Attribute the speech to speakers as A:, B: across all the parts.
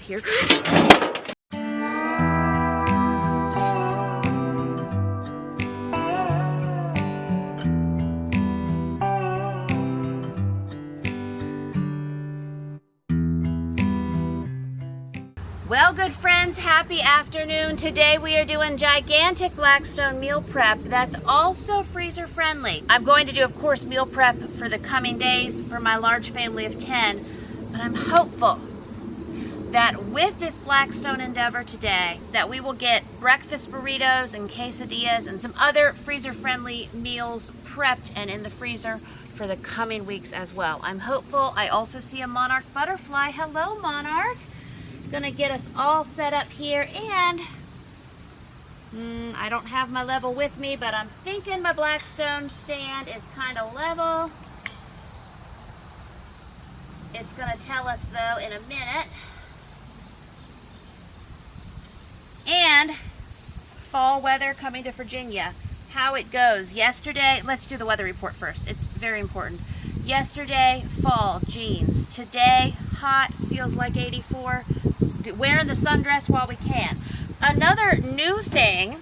A: here. Well, good friends, happy afternoon. Today we are doing gigantic Blackstone meal prep that's also freezer friendly. I'm going to do, of course, meal prep for the coming days for my large family of 10, but I'm hopeful that with this Blackstone endeavor today, that we will get breakfast burritos and quesadillas and some other freezer friendly meals prepped and in the freezer for the coming weeks as well. I'm hopeful. I also see a monarch butterfly. Hello, monarch. Gonna get us all set up here, and I don't have my level with me, but I'm thinking my Blackstone stand is kind of level. It's gonna tell us though in a minute. And fall weather coming to Virginia, how it goes. Yesterday, let's do the weather report first. It's very important. Yesterday, fall, jeans. Today, hot, feels like 84. Wearing the sundress while we can. Another new thing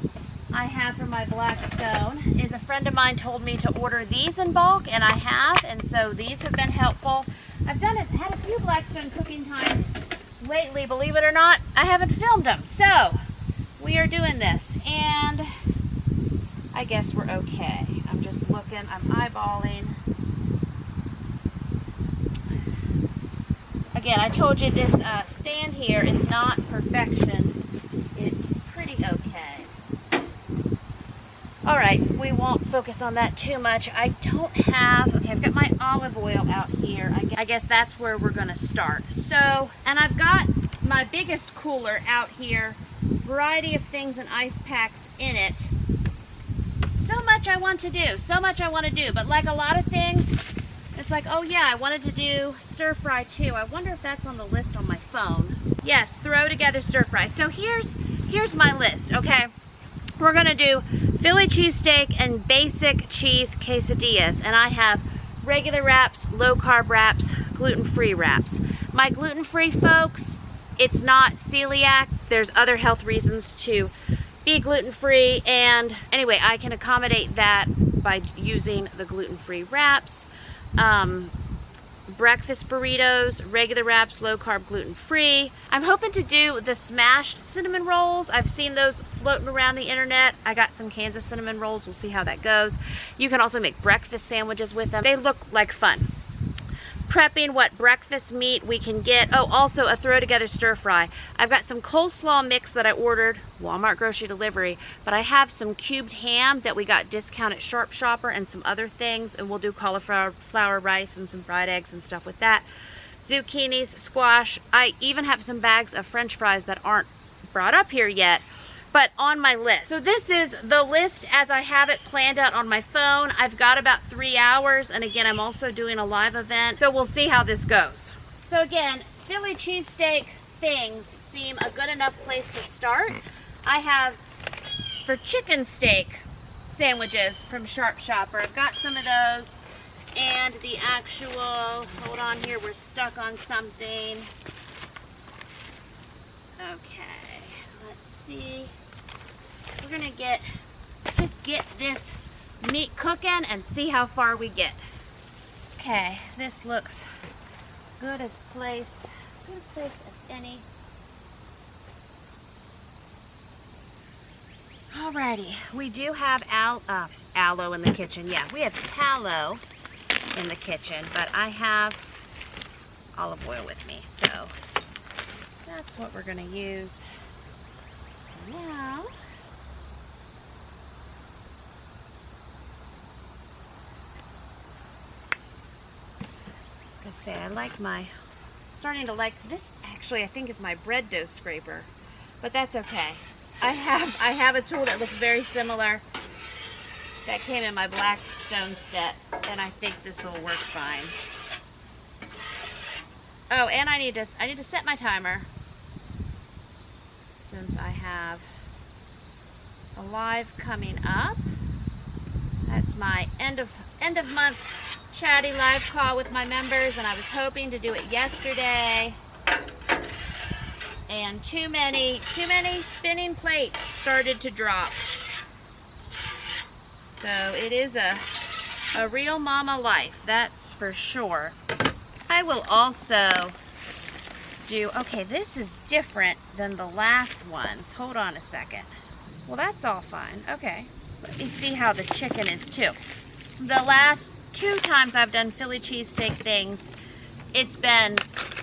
A: I have for my Blackstone is a friend of mine told me to order these in bulk, and I have, and so these have been helpful. I've had a few Blackstone cooking times lately, believe it or not. I haven't filmed them, so we are doing this, and I guess we're okay. I'm just looking, I'm eyeballing. Again, I told you this stand here is not perfection. It's pretty okay. All right, we won't focus on that too much. I don't have, okay, I've got my olive oil out here. I guess that's where we're gonna start. So, and I've got my biggest cooler out here, variety of things and ice packs in it. So much I want to do, but like a lot of things, it's like, oh yeah, I wanted to do stir fry too. I wonder if that's on the list on my phone. Yes, throw together stir fry. So here's my list, okay? We're gonna do Philly cheesesteak and basic cheese quesadillas, and I have regular wraps, low carb wraps, gluten-free wraps. My gluten-free folks, it's not celiac. There's other health reasons to be gluten-free, and anyway, I can accommodate that by using the gluten-free wraps. Breakfast burritos, regular wraps, low carb, gluten-free. I'm hoping to do the smashed cinnamon rolls. I've seen those floating around the internet. I got some Kansas cinnamon rolls. We'll see how that goes. You can also make breakfast sandwiches with them. They look like fun. Prepping what breakfast meat we can get. Oh, also a throw together stir fry. I've got some coleslaw mix that I ordered, Walmart grocery delivery, but I have some cubed ham that we got discount at Sharp Shopper and some other things, and we'll do cauliflower rice and some fried eggs and stuff with that. Zucchinis, squash. I even have some bags of French fries that aren't brought up here yet, but on my list. So this is the list as I have it planned out on my phone. I've got about 3 hours, and again, I'm also doing a live event, so we'll see how this goes. So again, Philly cheesesteak things seem a good enough place to start. I have for chicken steak sandwiches from Sharp Shopper. I've got some of those, and the actual, hold on here, we're stuck on something. Okay, let's see. We're gonna just get this meat cooking and see how far we get. Okay, this looks good as place as any. Alrighty, we do have aloe in the kitchen. Yeah, we have tallow in the kitchen, but I have olive oil with me, so that's what we're gonna use now. I starting to like this. Actually, I think is my bread dough scraper, but that's okay. I have a tool that looks very similar that came in my Blackstone set, and I think this will work fine. Oh, and I need to set my timer since I have a live coming up. That's my end of month chatty live call with my members, and I was hoping to do it yesterday. and too many spinning plates started to drop. So it is a real mama life, that's for sure. I will also do, okay, this is different than the last ones. Hold on a second. Well, that's all fine. Okay, let me see how the chicken is too. The last 2 times I've done Philly cheesesteak things, it's been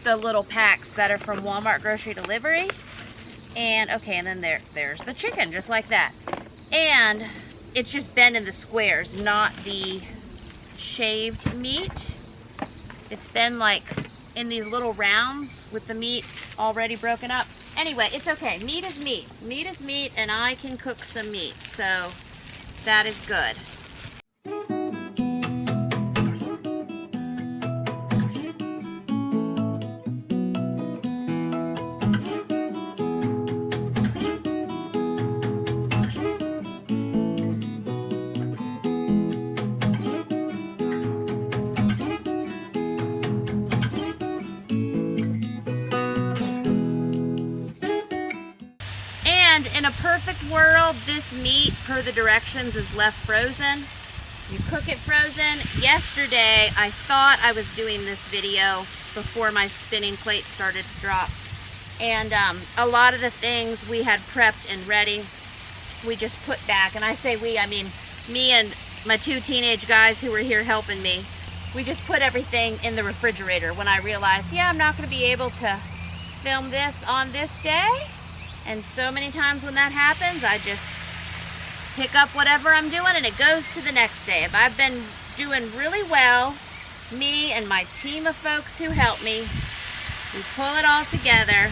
A: the little packs that are from Walmart grocery delivery. And okay, and then there's the chicken, just like that. And it's just been in the squares, not the shaved meat. It's been like in these little rounds with the meat already broken up. Anyway, it's okay. Meat is meat. Meat is meat, and I can cook some meat. So that is good. And in a perfect world, this meat, per the directions, is left frozen. You cook it frozen. Yesterday, I thought I was doing this video before my spinning plate started to drop. And a lot of the things we had prepped and ready, we just put back. And I say we, I mean me and my 2 teenage guys who were here helping me. We just put everything in the refrigerator when I realized, yeah, I'm not going to be able to film this on this day. And so many times when that happens, I just pick up whatever I'm doing and it goes to the next day. If I've been doing really well, me and my team of folks who help me, we pull it all together.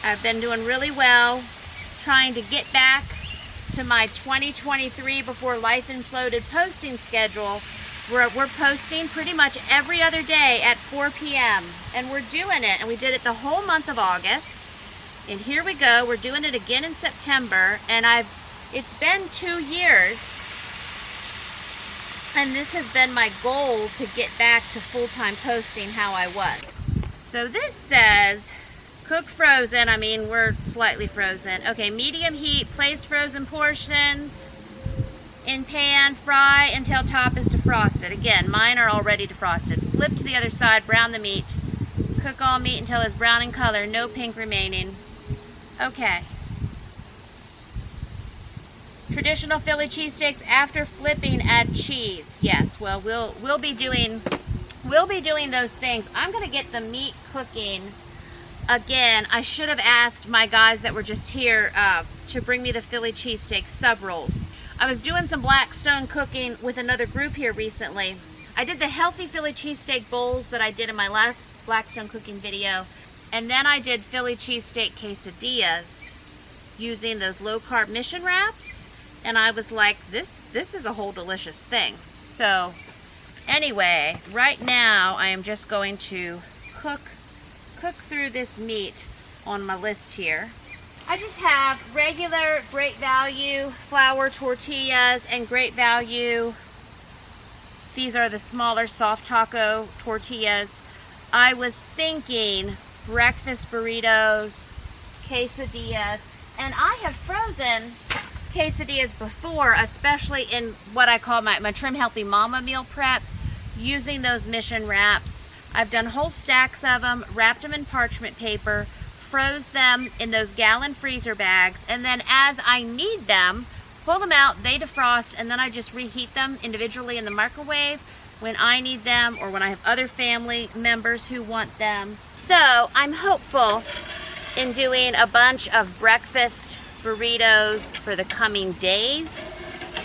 A: I've been doing really well, trying to get back to my 2023 Before Life Imploded posting schedule. We're posting pretty much every other day at 4 p.m. and we're doing it, and we did it the whole month of August. And here we go, we're doing it again in September, and it's been 2 years, and this has been my goal to get back to full-time posting how I was. So this says, cook frozen, I mean, we're slightly frozen. Okay, medium heat, place frozen portions in pan, fry until top is defrosted. Again, mine are already defrosted. Flip to the other side, brown the meat. Cook all meat until it's brown in color, no pink remaining. Okay. Traditional Philly cheesesteaks after flipping, add cheese. Yes, well, we'll be doing those things. I'm gonna get the meat cooking again. I should have asked my guys that were just here to bring me the Philly cheesesteak sub rolls. I was doing some Blackstone cooking with another group here recently. I did the healthy Philly cheesesteak bowls that I did in my last Blackstone cooking video. And then I did Philly cheesesteak quesadillas using those low-carb mission wraps. And I was like, this is a whole delicious thing. So anyway, right now I am just going to cook through this meat on my list here. I just have regular Great Value flour tortillas and Great Value. These are the smaller soft taco tortillas. I was thinking breakfast burritos, quesadillas, and I have frozen quesadillas before, especially in what I call my Trim Healthy Mama meal prep, using those mission wraps. I've done whole stacks of them, wrapped them in parchment paper, froze them in those gallon freezer bags, and then as I need them, pull them out, they defrost, and then I just reheat them individually in the microwave when I need them or when I have other family members who want them. So I'm hopeful in doing a bunch of breakfast burritos for the coming days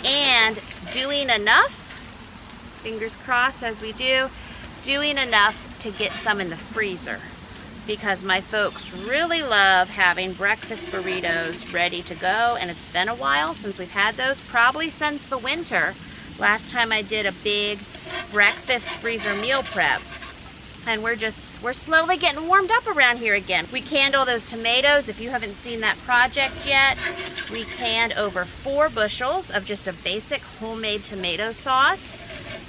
A: and doing enough, fingers crossed as we do, doing enough to get some in the freezer, because my folks really love having breakfast burritos ready to go, and it's been a while since we've had those, probably since the winter. Last time I did a big breakfast freezer meal prep. And we're slowly getting warmed up around here again. We canned all those tomatoes. If you haven't seen that project yet, we canned over 4 bushels of just a basic homemade tomato sauce.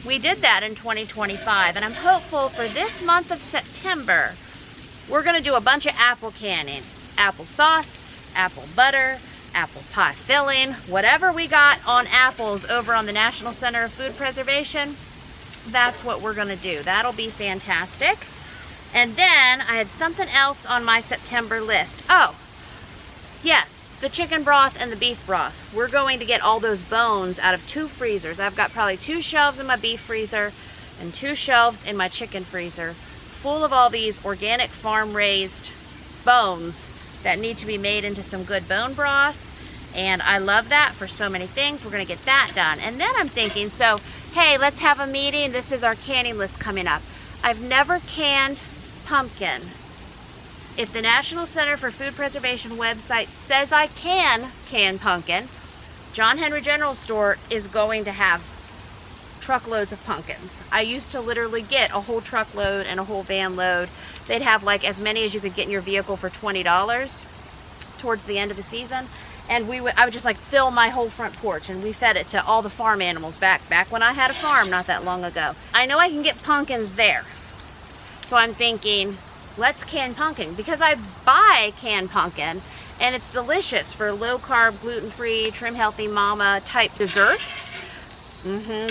A: We did that in 2025, and I'm hopeful for this month of September we're gonna do a bunch of apple canning. Apple sauce, apple butter, apple pie filling, whatever we got on apples over on the National Center of Food Preservation, that's what we're gonna do. That'll be fantastic. And then I had something else on my September list. Oh, yes, the chicken broth and the beef broth. We're going to get all those bones out of 2 freezers. I've got probably 2 shelves in my beef freezer and 2 shelves in my chicken freezer full of all these organic farm-raised bones that need to be made into some good bone broth. And I love that for so many things. We're gonna get that done. And then I'm thinking, so, hey, let's have a meeting. This is our canning list coming up. I've never canned pumpkin. If the National Center for Food Preservation website says I can can pumpkin, John Henry General Store is going to have truckloads of pumpkins. I used to literally get a whole truckload and a whole van load. They'd have like as many as you could get in your vehicle for $20 towards the end of the season. And I would just like fill my whole front porch, and we fed it to all the farm animals back when I had a farm not that long ago. I know I can get pumpkins there. So I'm thinking, let's can pumpkin, because I buy canned pumpkin and it's delicious for low carb, gluten-free, trim healthy mama type desserts.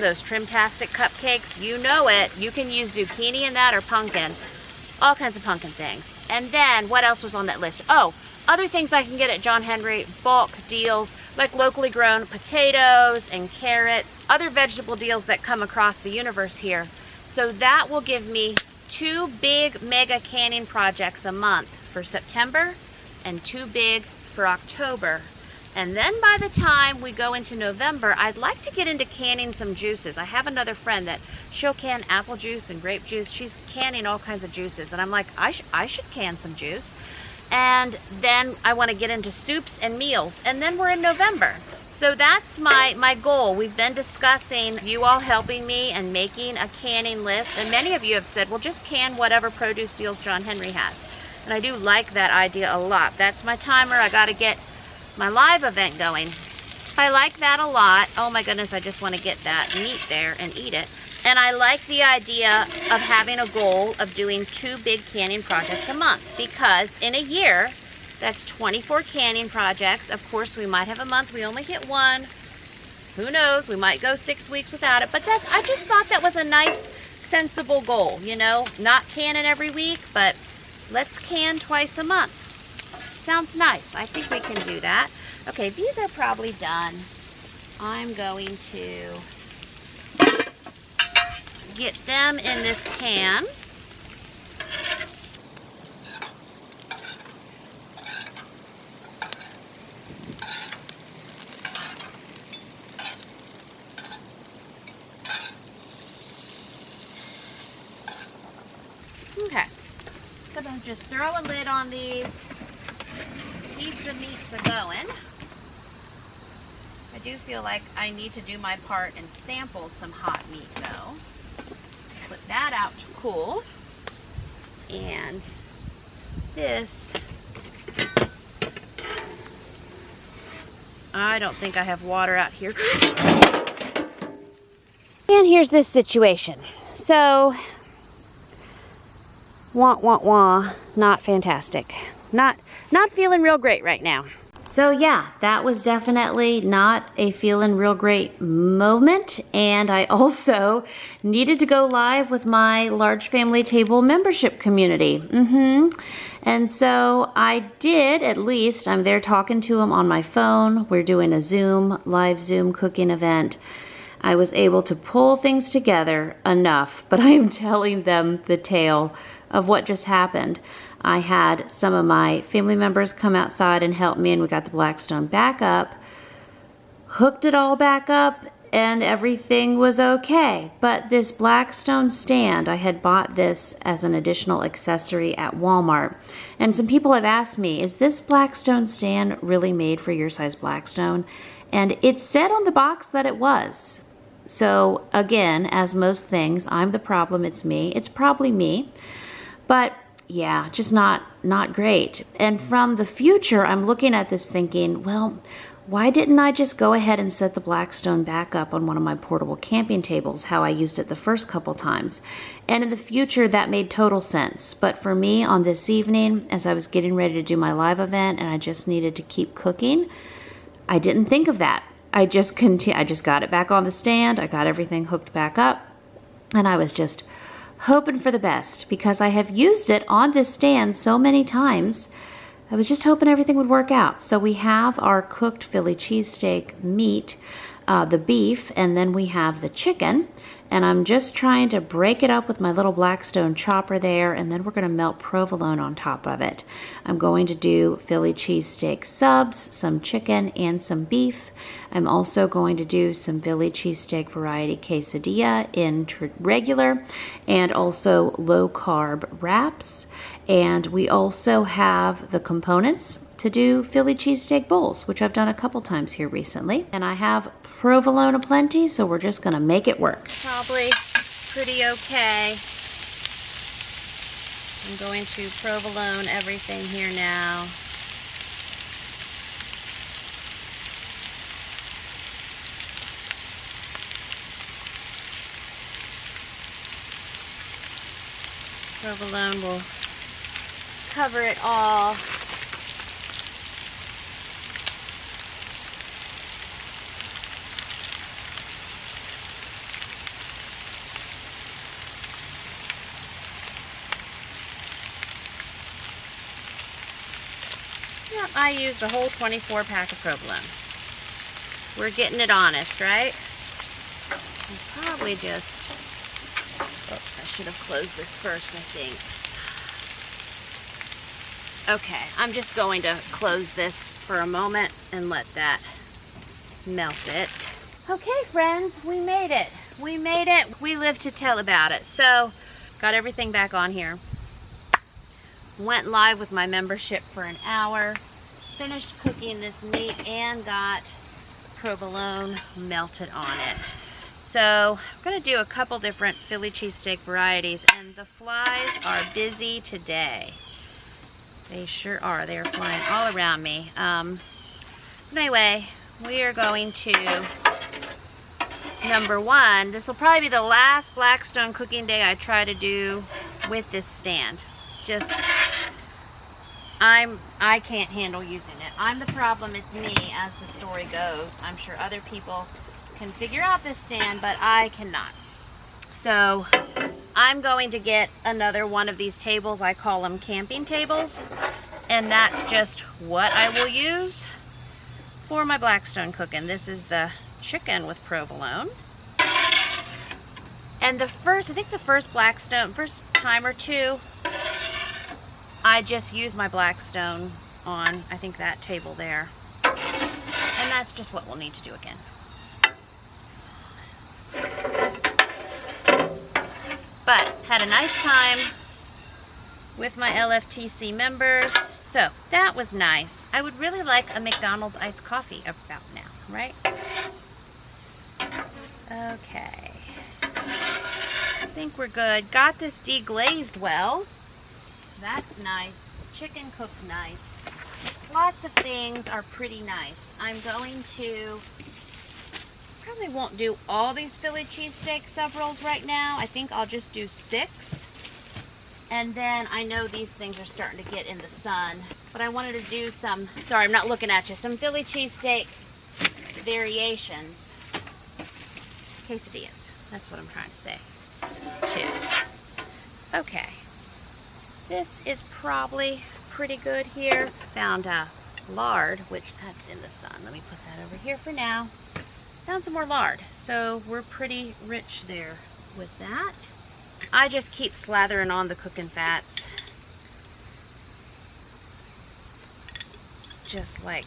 A: Those trim-tastic cupcakes, you know it. You can use zucchini in that or pumpkin. All kinds of pumpkin things. And then what else was on that list? Oh, other things I can get at John Henry, bulk deals, like locally grown potatoes and carrots, other vegetable deals that come across the universe here. So that will give me 2 big mega canning projects a month for September and 2 big for October. And then by the time we go into November, I'd like to get into canning some juices. I have another friend that she'll can apple juice and grape juice. She's canning all kinds of juices. And I'm like, I should can some juice. And then I want to get into soups and meals. And then we're in November. So that's my goal. We've been discussing you all helping me and making a canning list. And many of you have said, well, just can whatever produce deals John Henry has. And I do like that idea a lot. That's my timer. I got to get my live event going. I like that a lot. Oh my goodness, I just want to get that meat there and eat it. And I like the idea of having a goal of doing 2 big canning projects a month, because in a year, that's 24 canning projects. Of course, we might have a month we only get 1. Who knows? We might go 6 weeks without it. But I just thought that was a nice, sensible goal, you know? Not canning every week, but let's can twice a month. Sounds nice. I think we can do that. Okay, these are probably done. I'm going to get them in this can. Okay, so then just throw a lid on these. Keep the meats a-going. I do feel like I need to do my part and sample some hot meat though. Put that out to cool. And this, I don't think I have water out here. And here's this situation. So, not fantastic. Not feeling real great right now. So yeah, that was definitely not a feeling real great moment. And I also needed to go live with my large family table membership community. And so I did, at least. I'm there talking to them on my phone. We're doing a live Zoom cooking event. I was able to pull things together enough, but I am telling them the tale of what just happened. I had some of my family members come outside and help me, and we got the Blackstone back up, hooked it all back up, and everything was okay. But this Blackstone stand, I had bought this as an additional accessory at Walmart. And some people have asked me, is this Blackstone stand really made for your size Blackstone? And it said on the box that it was. So again, as most things, I'm the problem, it's me. It's probably me. But yeah, just not great. And from the future, I'm looking at this thinking, well,
B: why didn't I just go ahead and set the Blackstone back up on one of my portable camping tables, how I used it the first couple times? And in the future, that made total sense. But for me, on this evening, as I was getting ready to do my live event and I just needed to keep cooking, I didn't think of that. I just got it back on the stand. I got everything hooked back up. And I was just hoping for the best because I have used it on this stand so many times. I was just hoping everything would work out. So we have our cooked Philly cheesesteak meat, the beef, and then we have the chicken. And I'm just trying to break it up with my little Blackstone chopper there, and then we're going to melt provolone on top of it. I'm going to do Philly cheesesteak subs, some chicken, and some beef. I'm also going to do some Philly cheesesteak variety quesadilla in regular and also low-carb wraps. And we also have the components to do Philly cheesesteak bowls, which I've done a couple times here recently. And I have provolone aplenty, so we're just gonna make it work.
A: Probably pretty okay. I'm going to provolone everything here now. Provolone will cover it all. Yep, I used a whole 24 pack of provolone. We're getting it honest, right? I'll probably just, oops, I should have closed this first, I think. Okay, I'm just going to close this for a moment and let that melt it. Okay, friends, we made it. We made it. We lived to tell about it. So, got everything back on here. Went live with my membership for an hour. Finished cooking this meat and got provolone melted on it. So, I'm going to do a couple different Philly cheesesteak varieties, and the flies are busy today. They sure are. They are flying all around me. But anyway, we are going to, number one, this will probably be the last Blackstone cooking day I try to do with this stand. Just, I can't handle using it. I'm the problem, it's me, as the story goes. I'm sure other people can figure out this stand, but I cannot. So, I'm going to get another one of these tables. I call them camping tables. And that's just what I will use for my Blackstone cooking. This is the chicken with provolone. And I think the first Blackstone, first time or two, I just used my Blackstone on, I think, that table there. And that's just what we'll need to do again. But had a nice time with my LFTC members. So that was nice. I would really like a McDonald's iced coffee about now, right? Okay. I think we're good. Got this deglazed well. That's nice. Chicken cooked nice. Lots of things are pretty nice. I'm going to, probably won't do all these Philly cheesesteak sub rolls right now. I think I'll just do 6. And then I know these things are starting to get in the sun. But I wanted to do some, sorry, I'm not looking at you, some Philly cheesesteak variations. Quesadillas. That's what I'm trying to say, too. Okay. This is probably pretty good here. Found lard, which that's in the sun. Let me put that over here for now. Found some more lard. So we're pretty rich there with that. I just keep slathering on the cooking fats. Just like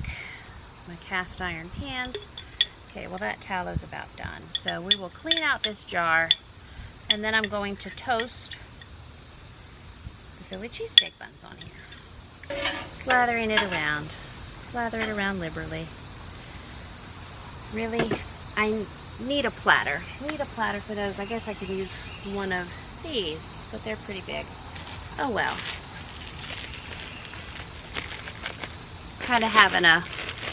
A: my cast iron pans. Okay, well that tallow is about done. So we will clean out this jar, and then I'm going to toast the Philly cheesesteak buns on here. Slathering it around. Slather it around liberally. Really, I need a platter. Need a platter for those. I guess I could use one of these, but they're pretty big. Oh well. Kind of having a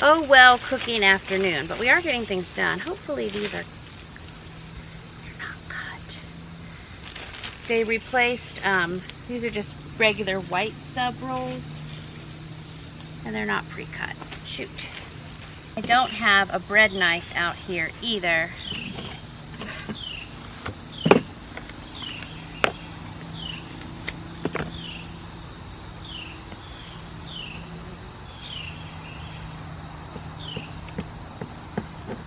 A: oh well cooking afternoon, but we are getting things done. Hopefully these are not cut. They replaced, these are just regular white sub rolls, and they're not pre-cut. Shoot. I don't have a bread knife out here either.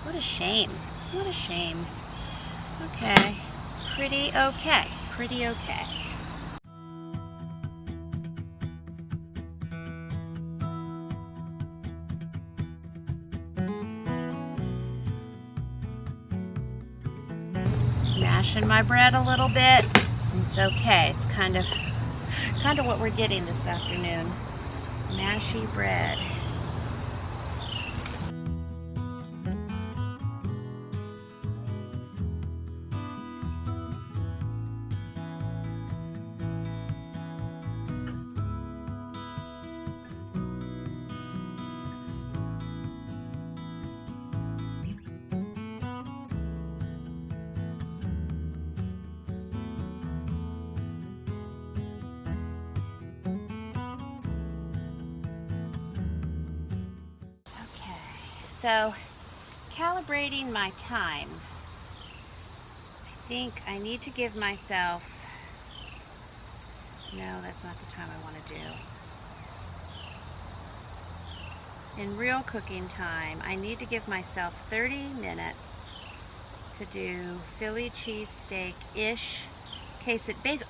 A: What a shame. What a shame. Okay. Pretty okay. Pretty okay. Mashing my bread a little bit. It's okay. It's kind of what we're getting this afternoon. Mashy bread. So, calibrating my time. I think I need to give myself, no, that's not the time I want to do. In real cooking time, I need to give myself 30 minutes to do Philly cheesesteak-ish,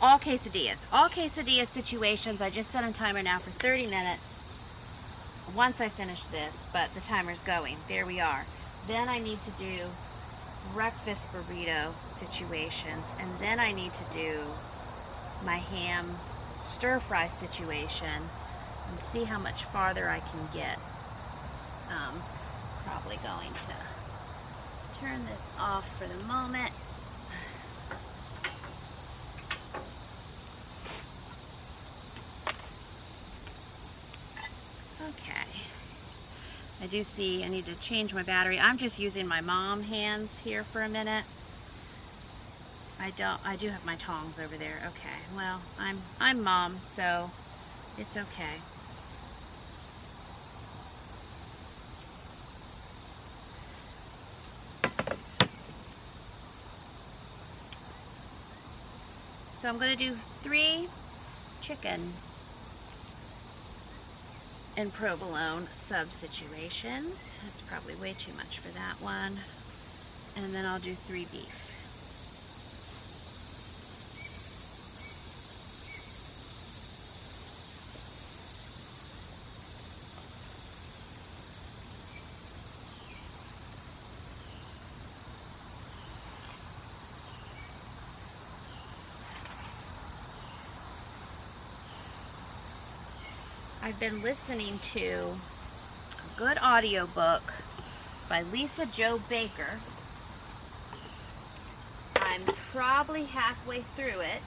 A: all quesadillas. All quesadilla situations, I just set a timer now for 30 minutes. Once I finish this, but the timer's going. There we are. Then I need to do breakfast burrito situations, and then I need to do my ham stir fry situation and see how much farther I can get. Probably going to turn this off for the moment. Okay, I do see I need to change my battery. I'm just using my mom hands here for a minute. I do have my tongs over there. Okay, well, I'm mom, so it's okay. So I'm going to do 3 chicken and provolone sub situations. That's probably way too much for that one. And then I'll do 3 beef. I've been listening to a good audiobook by Lisa Jo Baker. I'm probably halfway through it.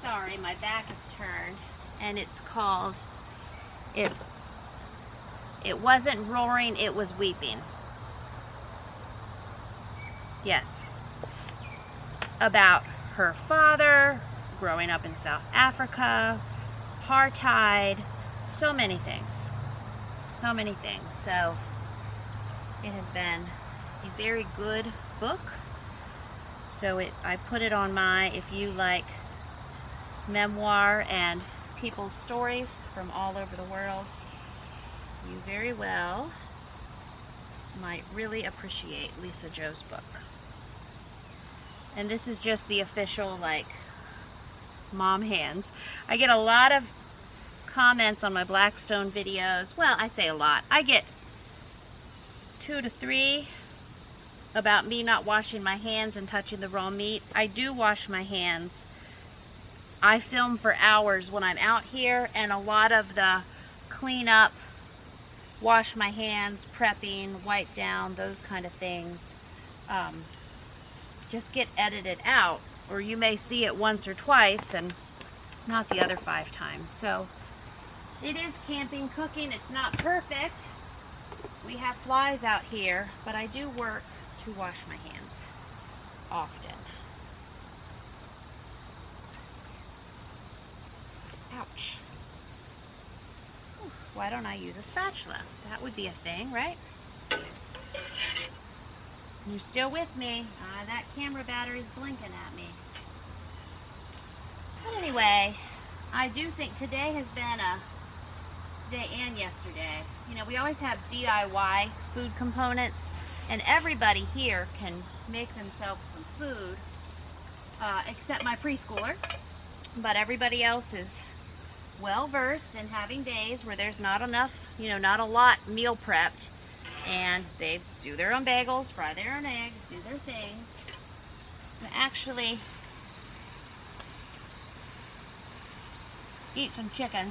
A: Sorry, my back is turned. And it's called, It Wasn't Roaring, It Was Weeping. Yes. About her father, growing up in South Africa, apartheid, so many things. So many things. So it has been a very good book. So I put it on my, if you like memoir and people's stories from all over the world, you very well might really appreciate Lisa Jo's book. And this is just the official, like, mom hands. I get a lot of comments on my Blackstone videos. Well, I say a lot. I get 2 to 3 about me not washing my hands and touching the raw meat. I do wash my hands. I film for hours when I'm out here, and a lot of the cleanup, wash my hands, prepping, wipe down, those kind of things, just get edited out, or you may see it once or twice and not the other 5 times. So it is camping cooking. It's not perfect, We have flies out here, but I do work to wash my hands often. Ouch. Why don't I use a spatula? That would be a thing, right? You're still with me. That camera battery's blinking at me. But anyway, I do think today has been a day and yesterday. You know, we always have DIY food components, and everybody here can make themselves some food, except my preschooler. But everybody else is well versed in having days where there's not enough, you know, not a lot meal prepped, and they do their own bagels, fry their own eggs, do their things. And actually eat some chicken.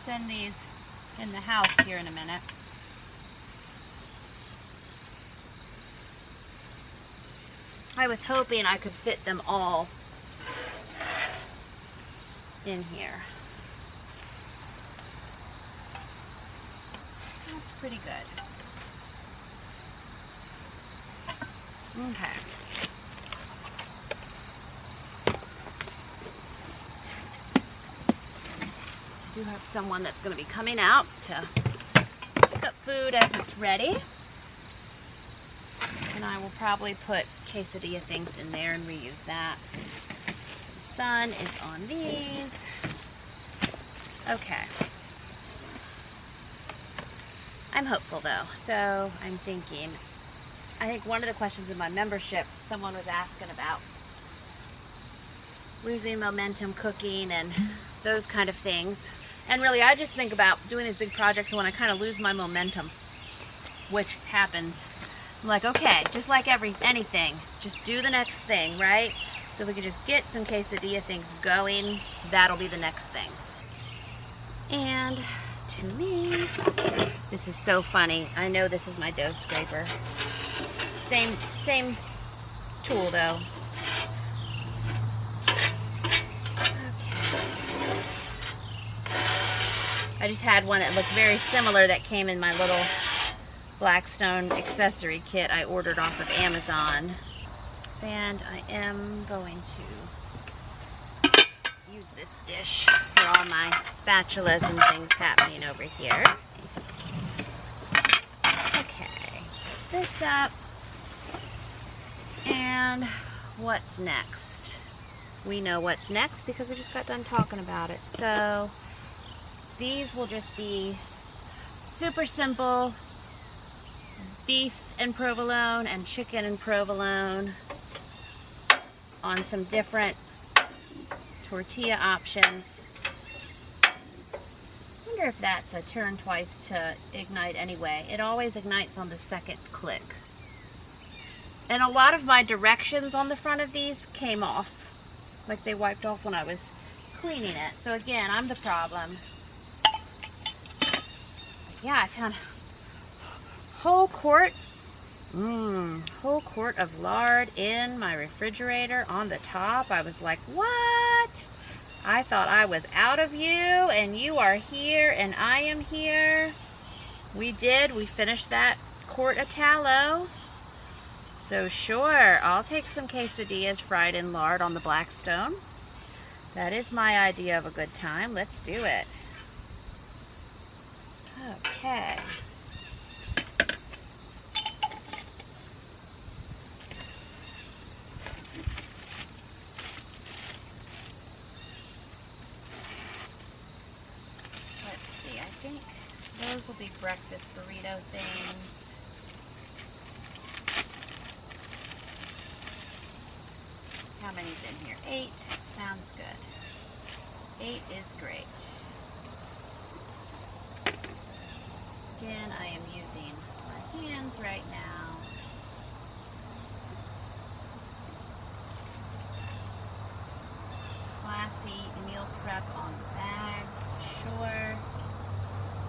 A: Send these in the house here in a minute. I was hoping I could fit them all in here. That's pretty good. Okay. I do have someone that's going to be coming out to pick up food as it's ready. And I will probably put quesadilla things in there and reuse that. Some sun is on these. Okay. I'm hopeful though, so I'm thinking, I think one of the questions in my membership, someone was asking about losing momentum cooking and those kind of things. And really, I just think about doing these big projects when I kind of lose my momentum, which happens. I'm like, okay, just like anything, just do the next thing, right? So if we could just get some quesadilla things going, that'll be the next thing. And to me, this is so funny. I know this is my dough scraper. Same tool though. I just had one that looked very similar that came in my little Blackstone accessory kit I ordered off of Amazon. And I am going to use this dish for all my spatulas and things happening over here. Okay, this up. And what's next? We know what's next because we just got done talking about it. So these will just be super simple beef and provolone and chicken and provolone on some different tortilla options. I wonder if that's a turn twice to ignite anyway. It always ignites on the second click. And a lot of my directions on the front of these came off. Like they wiped off when I was cleaning it. So again, I'm the problem. Yeah, I found whole quart of lard in my refrigerator on the top. I was like, what? I thought I was out of you and you are here and I am here. We finished that quart of tallow. So sure, I'll take some quesadillas fried in lard on the Blackstone. That is my idea of a good time. Let's do it. Okay. Let's see, I think those will be breakfast burrito things. How many's in here? 8. Sounds good. 8 is great. Again, I am using my hands right now. Classy meal prep on the bags, sure.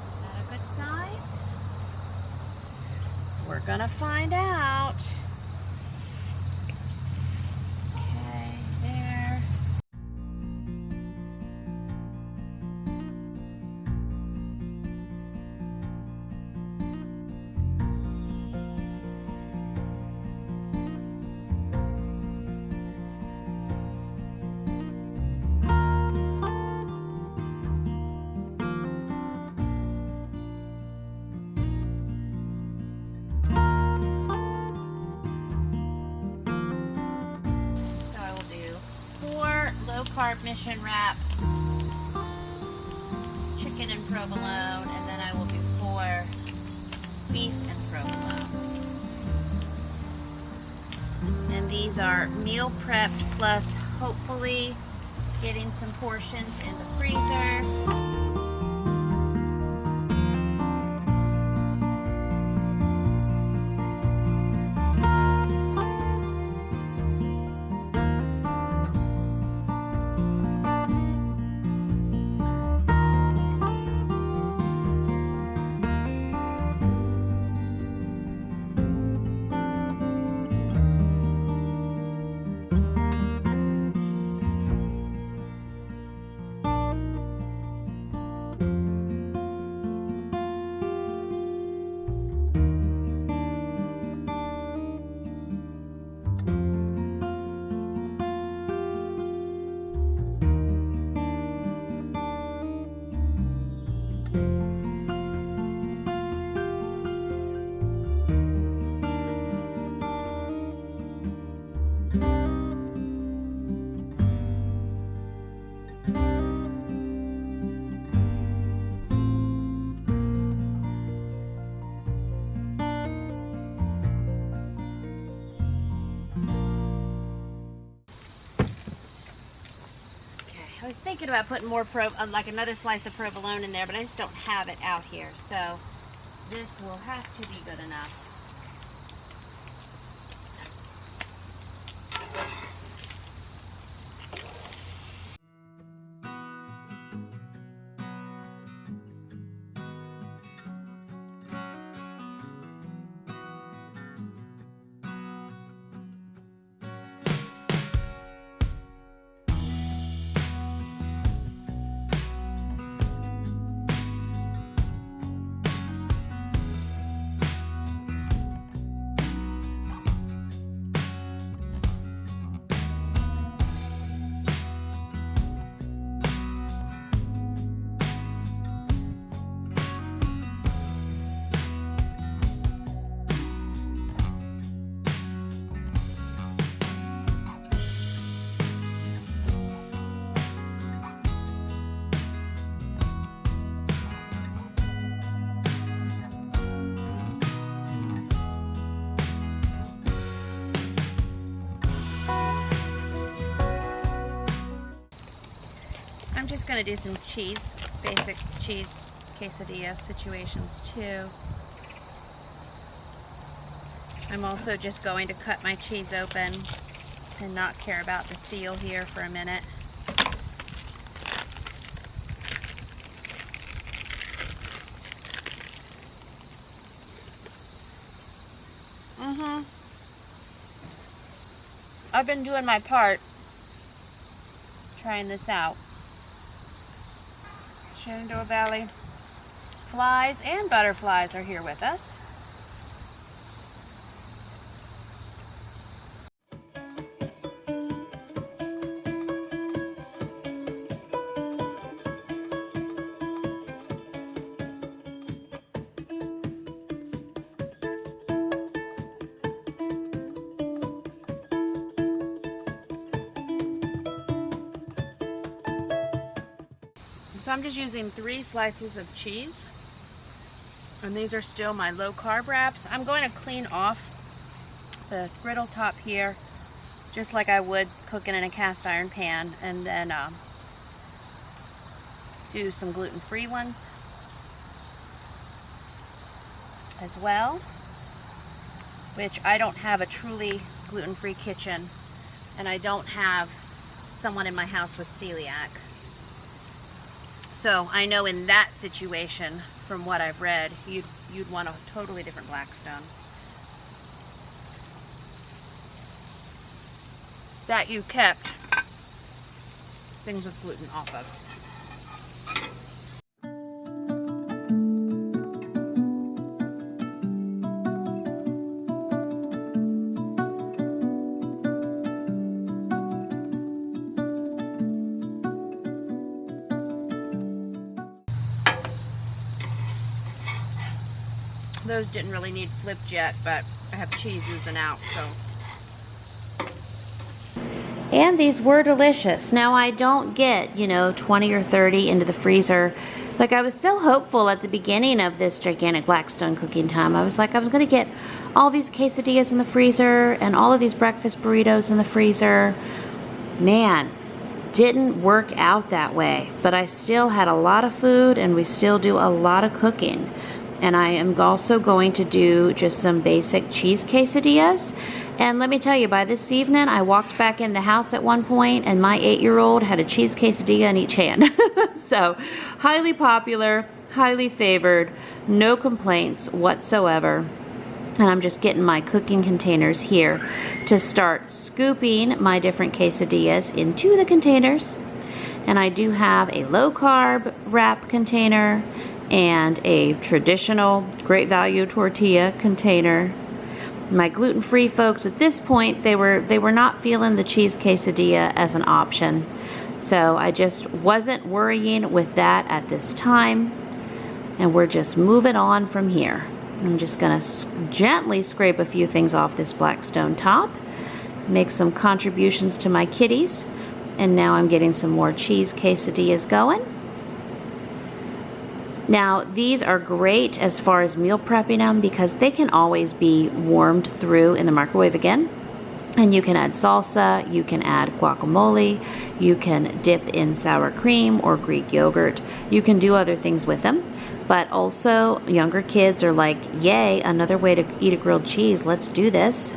A: Is that a good size? We're gonna find out. Okay, there. low-carb mission wrap, chicken and provolone, and then I will do 4 beef and provolone. And these are meal prepped, plus hopefully getting some portions in the freezer. I was thinking about putting more like another slice of provolone in there, but I just don't have it out here. So this will have to be good enough. I'm just going to do some cheese, basic cheese quesadilla situations too. I'm also just going to cut my cheese open and not care about the seal here for a minute. I've been doing my part, trying this out. Shenandoah Valley flies and butterflies are here with us. So I'm just using 3 slices of cheese, and these are still my low carb wraps. I'm going to clean off the griddle top here, just like I would cooking in a cast iron pan, and then do some gluten-free ones as well, which I don't have a truly gluten-free kitchen, and I don't have someone in my house with celiac. So I know in that situation, from what I've read, you'd want a totally different Blackstone that you kept things with gluten off of. Those didn't really need flipped yet, but I have cheese oozing out, so.
B: And these were delicious. Now I don't get, 20 or 30 into the freezer. Like, I was so hopeful at the beginning of this gigantic Blackstone cooking time. I was like, I was gonna get all these quesadillas in the freezer and all of these breakfast burritos in the freezer. Man, didn't work out that way. But I still had a lot of food and we still do a lot of cooking. And I am also going to do just some basic cheese quesadillas. And let me tell you, by this evening, I walked back in the house at one point and my 8-year-old had a cheese quesadilla in each hand. So, highly popular, highly favored, no complaints whatsoever. And I'm just getting my cooking containers here to start scooping my different quesadillas into the containers. And I do have a low-carb wrap container and a traditional Great Value tortilla container. My gluten-free folks at this point, they were not feeling the cheese quesadilla as an option. So I just wasn't worrying with that at this time. And we're just moving on from here. I'm just gonna gently scrape a few things off this Blackstone top, make some contributions to my kitties, and now I'm getting some more cheese quesadillas going. Now, these are great as far as meal prepping them because they can always be warmed through in the microwave again. And you can add salsa, you can add guacamole, you can dip in sour cream or Greek yogurt. You can do other things with them. But also, younger kids are like, yay, another way to eat a grilled cheese. Let's do this.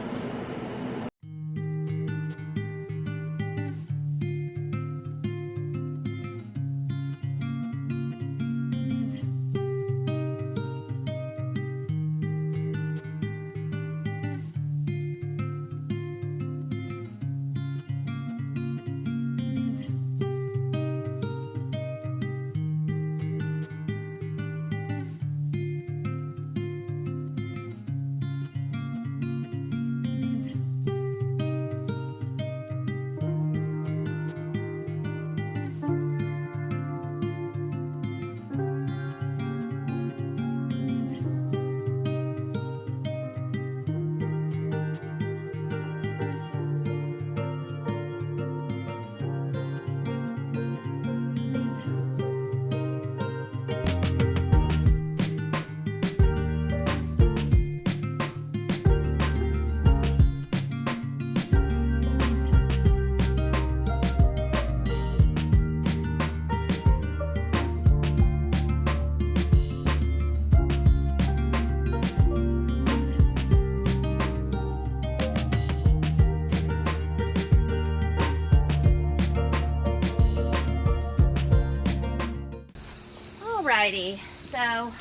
B: Alrighty, so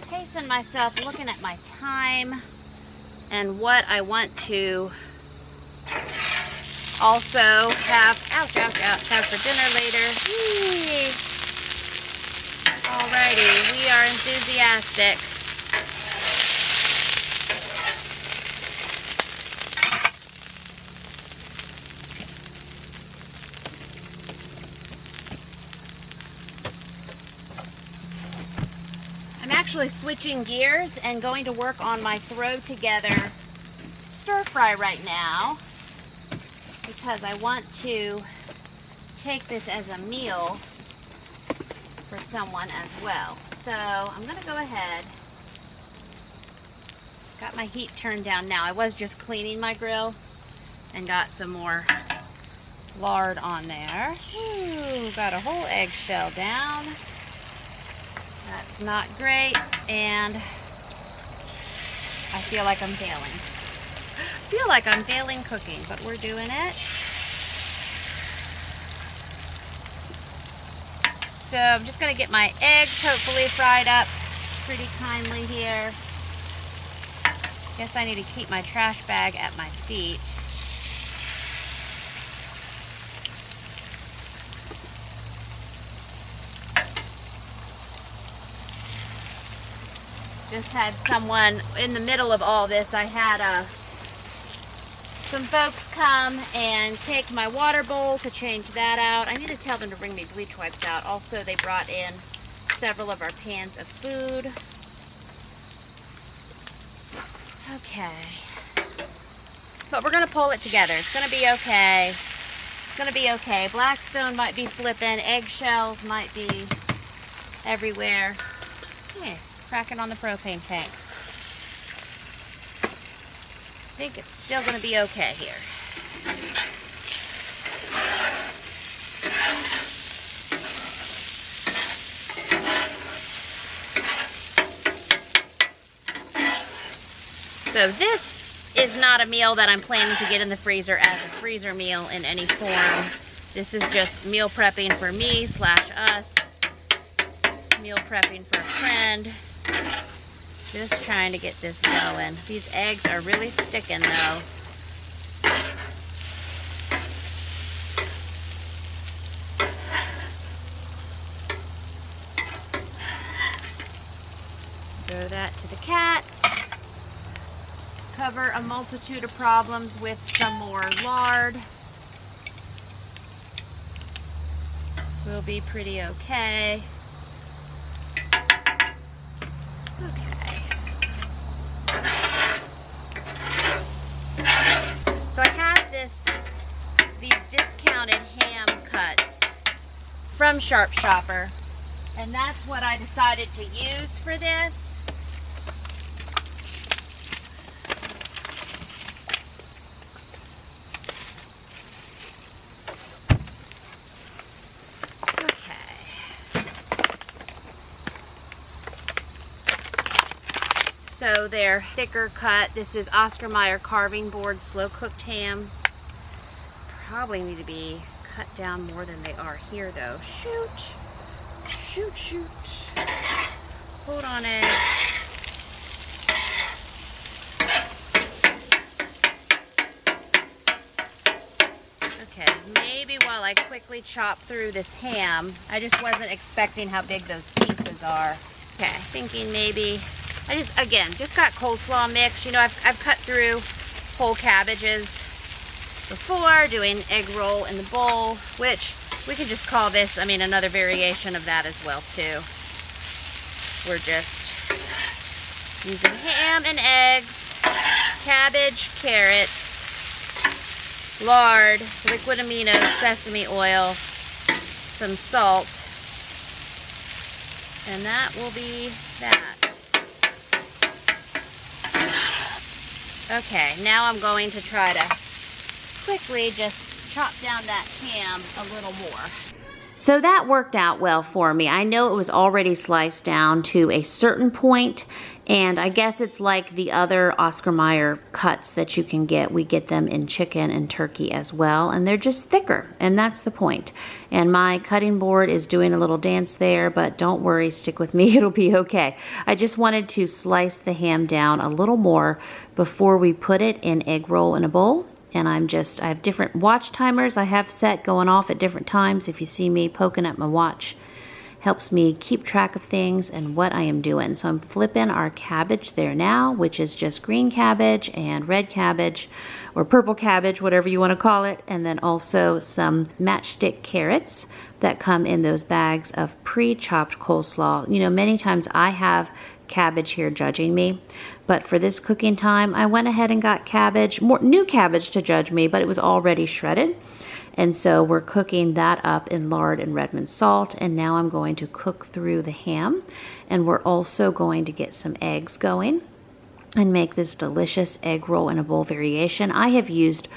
B: pacing myself, looking at my time and what I want to also have for dinner later. Yay. Alrighty, we are enthusiastic. Actually switching gears and going to work on my throw together stir fry right now because I want to take this as a meal for someone as well. So I'm gonna go ahead, got my heat turned down now. I was just cleaning my grill and got some more lard on there. Ooh, got a whole eggshell down. That's not great, and I feel like I'm failing. Cooking, but we're doing it. So I'm just gonna get my eggs hopefully fried up pretty kindly here. Guess I need to keep my trash bag at my feet. Just had someone in the middle of all this. I had some folks come and take my water bowl to change that out. I need to tell them to bring me bleach wipes out. Also, they brought in several of our pans of food. Okay. But we're going to pull it together. It's going to be okay.
A: It's gonna be okay. Blackstone might be flipping, eggshells might be everywhere. Yeah, cracking on the propane tank. I think it's still gonna be okay here. So this is not a meal that I'm planning to get in the freezer as a freezer meal in any form. This is just meal prepping for me / us. Meal prepping for a friend. Just trying to get this going. These eggs are really sticking though. Throw that to the cats. Cover a multitude of problems with some more lard. We'll be pretty okay. Okay. So I have these discounted ham cuts from Sharp Shopper, and that's what I decided to use for this. So they're thicker cut. This is Oscar Mayer carving board slow cooked ham. Probably need to be cut down more than they are here though. Shoot. Shoot, shoot. Hold on it. Okay, maybe while I quickly chop through this ham, I just wasn't expecting how big those pieces are. Okay, thinking maybe I just got coleslaw mix. You know, I've cut through whole cabbages before, doing egg roll in the bowl, which we could just call this, I mean, another variation of that as well, too. We're just using ham and eggs, cabbage, carrots, lard, liquid aminos, sesame oil, some salt, and that will be that. Okay, now I'm going to try to quickly just chop down that ham a little more.
B: So that worked out well for me. I know it was already sliced down to a certain point, and I guess it's like the other Oscar Mayer cuts that you can get. We get them in chicken and turkey as well, and they're just thicker, and that's the point. And my cutting board is doing a little dance there, but don't worry, stick with me, it'll be okay. I just wanted to slice the ham down a little more before we put it in egg roll in a bowl. And I have different watch timers I have set going off at different times. If you see me poking at my watch, helps me keep track of things and what I am doing. So I'm flipping our cabbage there now, which is just green cabbage and red cabbage or purple cabbage, whatever you want to call it. And then also some matchstick carrots that come in those bags of pre-chopped coleslaw. You know, many times I have cabbage here judging me, but for this cooking time I went ahead and got cabbage, more new cabbage to judge me, but it was already shredded. And so we're cooking that up in lard and Redmond salt, and now I'm going to cook through the ham, and we're also going to get some eggs going and make this delicious egg roll in a bowl variation. I have used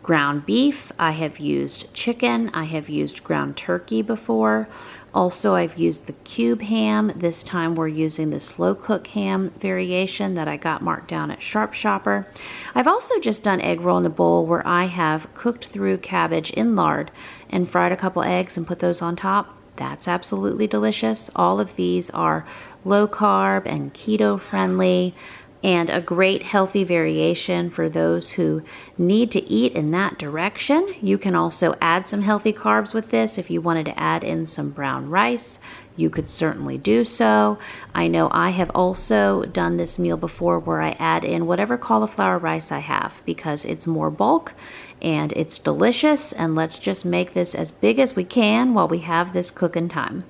B: ground beef, I have used chicken, I have used ground turkey before. Also, I've used the cube ham. This time we're using the slow cook ham variation that I got marked down at Sharp Shopper. I've also just done egg roll in a bowl where I have cooked through cabbage in lard and fried a couple eggs and put those on top. That's absolutely delicious. All of these are low carb and keto friendly, and a great healthy variation for those who need to eat in that direction. You can also add some healthy carbs with this. If you wanted to add in some brown rice, you could certainly do so. I know I have also done this meal before where I add in whatever cauliflower rice I have because it's more bulk and it's delicious. And let's just make this as big as we can while we have this cooking time.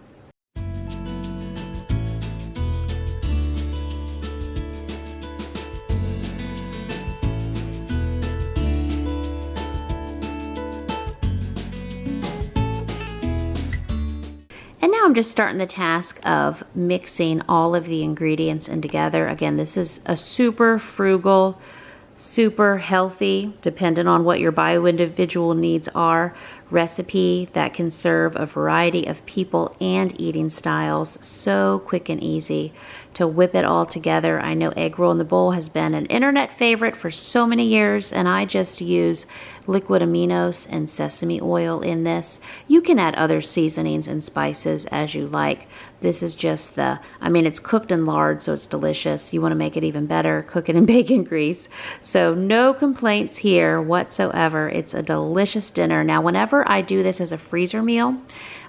B: now I'm just starting the task of mixing all of the ingredients in together. Again, this is a super frugal, super healthy, depending on what your bio-individual needs are, recipe that can serve a variety of people and eating styles. So quick and easy to whip it all together. I know egg roll in the bowl has been an internet favorite for so many years, and I just use liquid aminos and sesame oil in this. You can add other seasonings and spices as you like. This is just it's cooked in lard, so it's delicious. You want to make it even better, cook it in bacon grease. So no complaints here whatsoever. It's a delicious dinner. Now, whenever I do this as a freezer meal,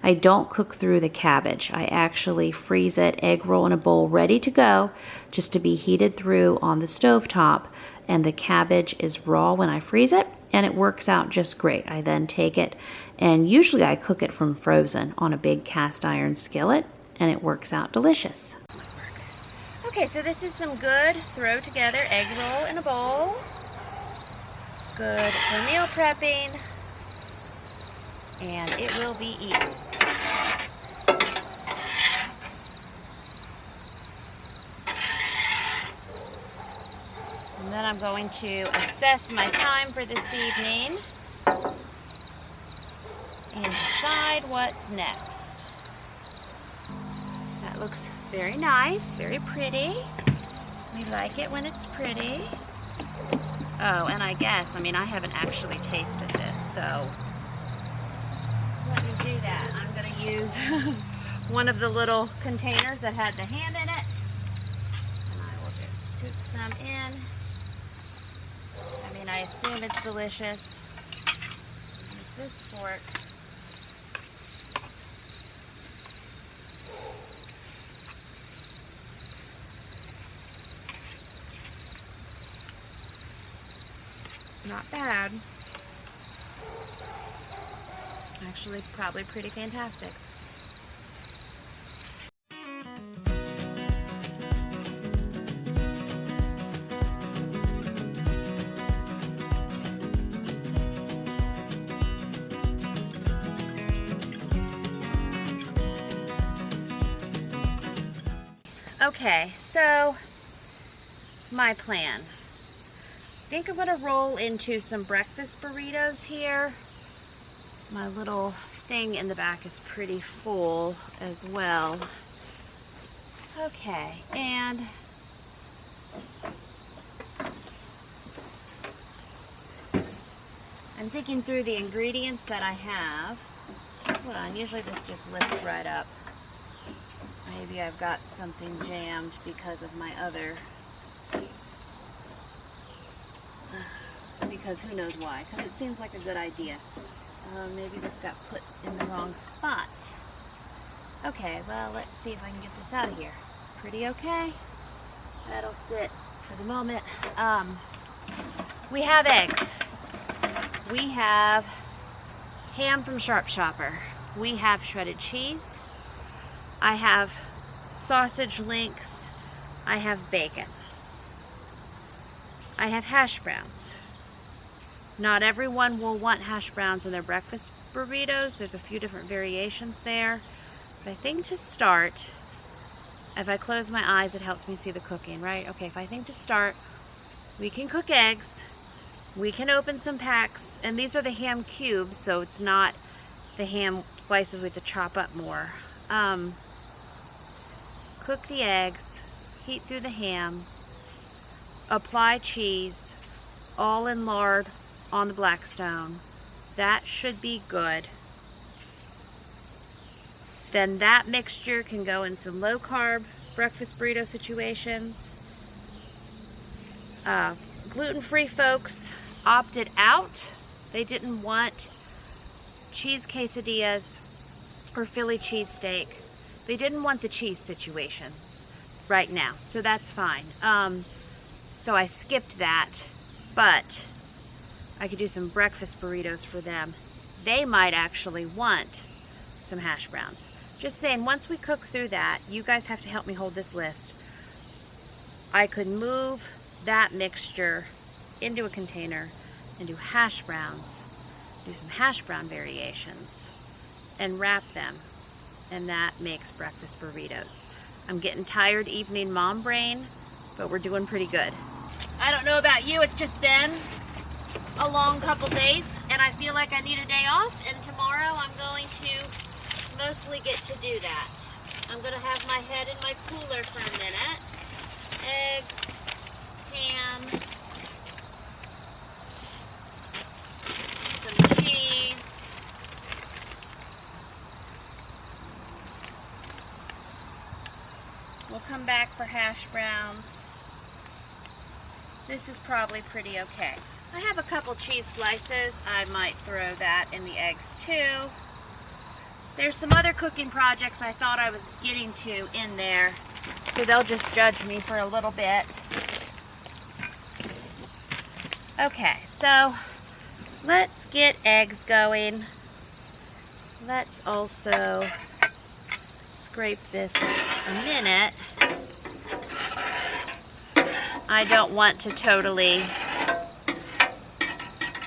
B: I don't cook through the cabbage. I actually freeze it, egg roll in a bowl, ready to go, just to be heated through on the stovetop. And the cabbage is raw when I freeze it, and it works out just great. I then take it, and usually I cook it from frozen on a big cast iron skillet, and it works out delicious.
A: Okay, so this is some good throw together egg roll in a bowl. Good for meal prepping, and it will be eaten. And then I'm going to assess my time for this evening and decide what's next. That looks very nice, very pretty. We like it when it's pretty. Oh, and I I haven't actually tasted this, so let me do that. I'm going to use one of the little containers that had the ham in it, and I will just scoop some in. I assume it's delicious. Use this fork. Not bad. Actually, probably pretty fantastic. Okay, so my plan. I think I'm gonna roll into some breakfast burritos here. My little thing in the back is pretty full as well. Okay, and I'm thinking through the ingredients that I have. Hold on, usually this just lifts right up. Maybe I've got something jammed because of my other, because who knows why, because it seems like a good idea. Maybe this got put in the wrong spot. Okay, well, let's see if I can get this out of here. Pretty okay. That'll sit for the moment. We have eggs. We have ham from Sharp Shopper. We have shredded cheese. I have sausage links. I have bacon. I have hash browns. Not everyone will want hash browns in their breakfast burritos. There's a few different variations there. But I think to start, if I close my eyes, it helps me see the cooking, right? Okay, if I think to start, we can cook eggs. We can open some packs. And these are the ham cubes, so it's not the ham slices we have to chop up more. Cook the eggs, heat through the ham, apply cheese, all in lard on the Blackstone. That should be good. Then that mixture can go in some low carb breakfast burrito situations. Gluten-free folks opted out. They didn't want cheese quesadillas or Philly cheesesteak. They didn't want the cheese situation right now, so that's fine. So I skipped that, but I could do some breakfast burritos for them. They might actually want some hash browns. Just saying, once we cook through that, you guys have to help me hold this list. I could move that mixture into a container and do hash browns, do some hash brown variations, and wrap them and that makes breakfast burritos. I'm getting tired evening mom brain, but we're doing pretty good. I don't know about you, it's just been a long couple days and I feel like I need a day off, and tomorrow I'm going to mostly get to do that. I'm going to have my head in my cooler for a minute. Eggs, ham, some cheese. We'll come back for hash browns. This is probably pretty okay. I have a couple cheese slices. I might throw that in the eggs too. There's some other cooking projects I thought I was getting to in there, so they'll just judge me for a little bit. Okay, so let's get eggs going. Let's also scrape this a minute. I don't want to totally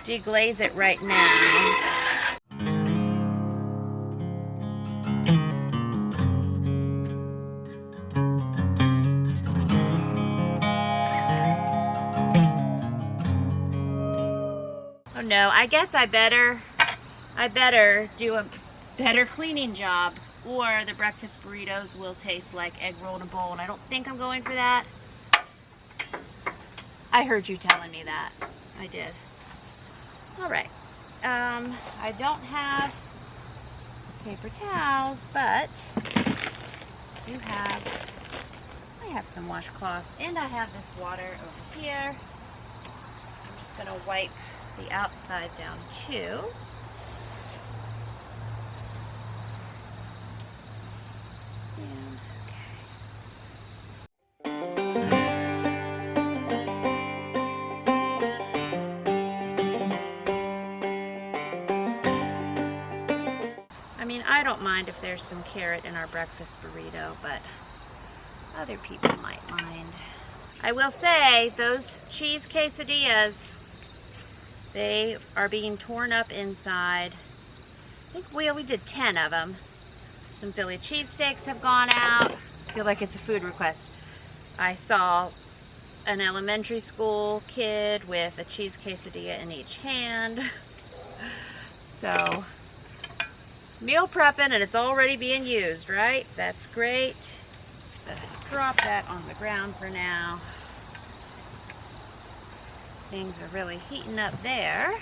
A: deglaze it right now. Oh no, I guess I better do a better cleaning job, or the breakfast burritos will taste like egg roll in a bowl, and I don't think I'm going for that. I heard you telling me that. I did. All right. I don't have paper towels, but I have some washcloths, and I have this water over here. I'm just gonna wipe the outside down too. I don't mind if there's some carrot in our breakfast burrito, but other people might mind. I will say, those cheese quesadillas, they are being torn up inside. I think we did 10 of them. Some Philly cheesesteaks have gone out. I feel like it's a food request. I saw an elementary school kid with a cheese quesadilla in each hand. So, meal prepping, and it's already being used, right? That's great. Let's drop that on the ground for now. Things are really heating up there.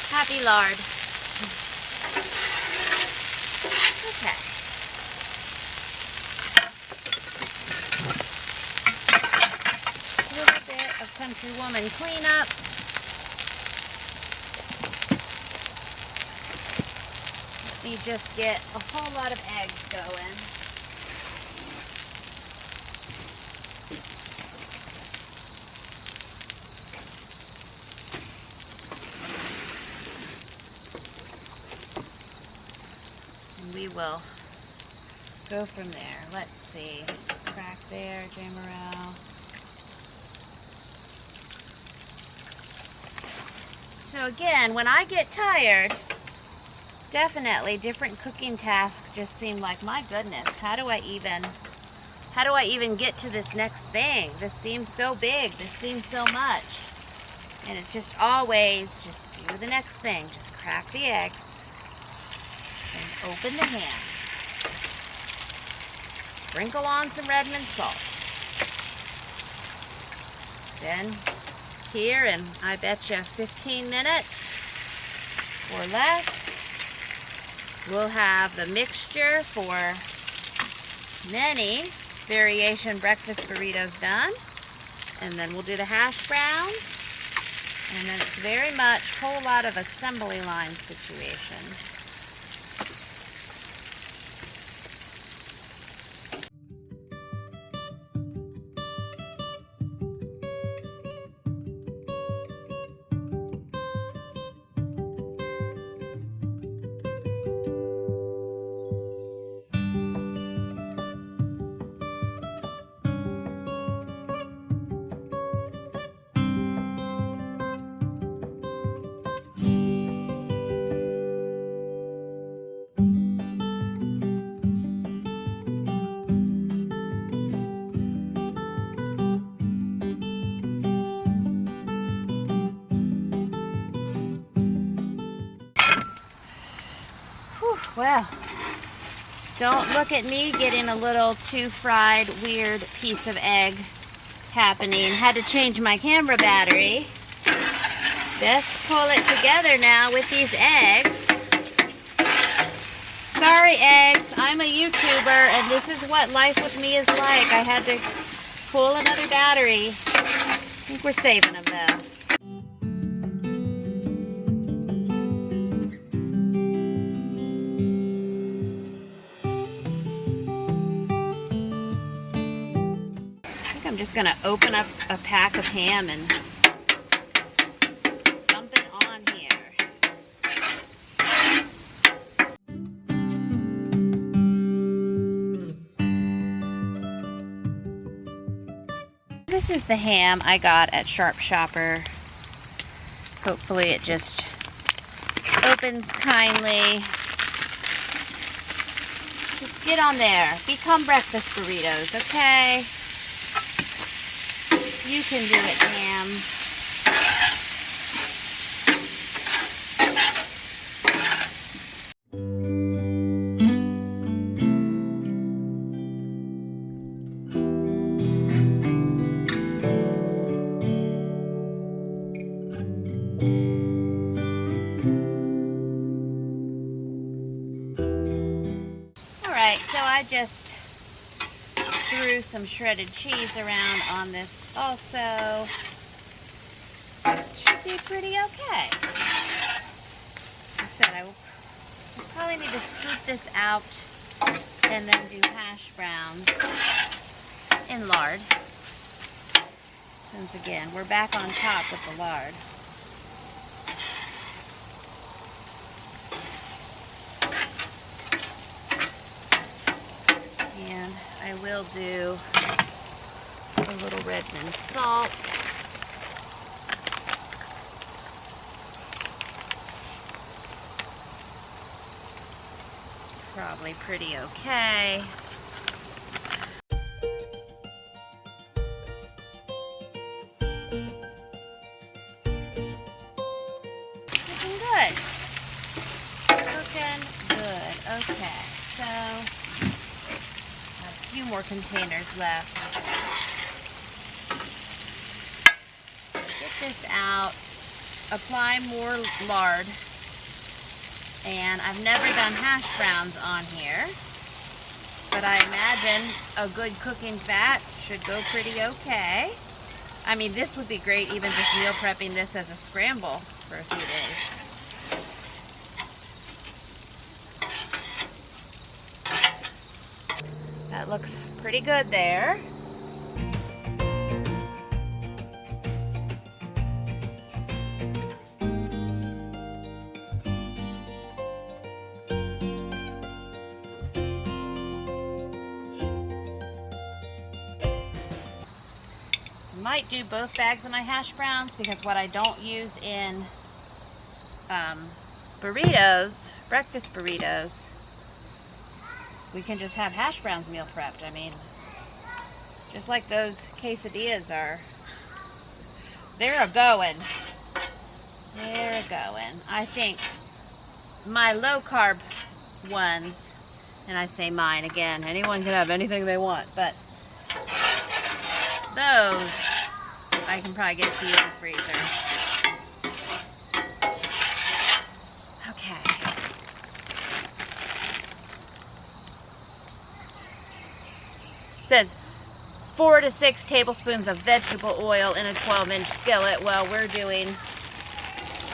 A: Happy lard. Okay. A little bit of country woman cleanup. Let me just get a whole lot of eggs going. We will go from there. Let's see. Crack there, Jamerrill. So again, when I get tired, definitely different cooking tasks just seem like, my goodness, how do I even get to this next thing? This seems so big. This seems so much. And it's just always just do the next thing. Just crack the eggs. And open the ham. Sprinkle on some Redmond salt. Then here in, I bet you 15 minutes or less, we'll have the mixture for many variation breakfast burritos done. And then we'll do the hash browns. And then it's very much a whole lot of assembly line situations. Well, don't look at me getting a little too fried, weird piece of egg happening. Had to change my camera battery. Best pull it together now with these eggs. Sorry, eggs. I'm a YouTuber, and this is what life with me is like. I had to pull another battery. I think we're saving them, though. I'm just going to open up a pack of ham and dump it on here. This is the ham I got at Sharp Shopper. Hopefully it just opens kindly. Just get on there. Become breakfast burritos, okay? You can do it, ham. Alright, so I just threw some shredded cheese around on this also. Should be pretty okay. Like I said, I will probably need to scoop this out and then do hash browns in lard. Since again, we're back on top with the lard. And I will do a little Redmond salt. Probably pretty okay. Looking good. Looking good. Okay, so a few more containers left. Get this out, apply more lard, and I've never done hash browns on here, but I imagine a good cooking fat should go pretty okay. I mean, this would be great even just meal prepping this as a scramble for a few days. That looks pretty good there. Might do both bags of my hash browns because what I don't use in burritos, breakfast burritos, we can just have hash browns meal prepped. I mean, just like those quesadillas are, they're a-going. They're a-going. I think my low-carb ones And I say mine again. Anyone can have anything they want, but those I can probably get a few in the freezer. Okay. It says 4 to 6 tablespoons of vegetable oil in a 12-inch skillet. Well, we're doing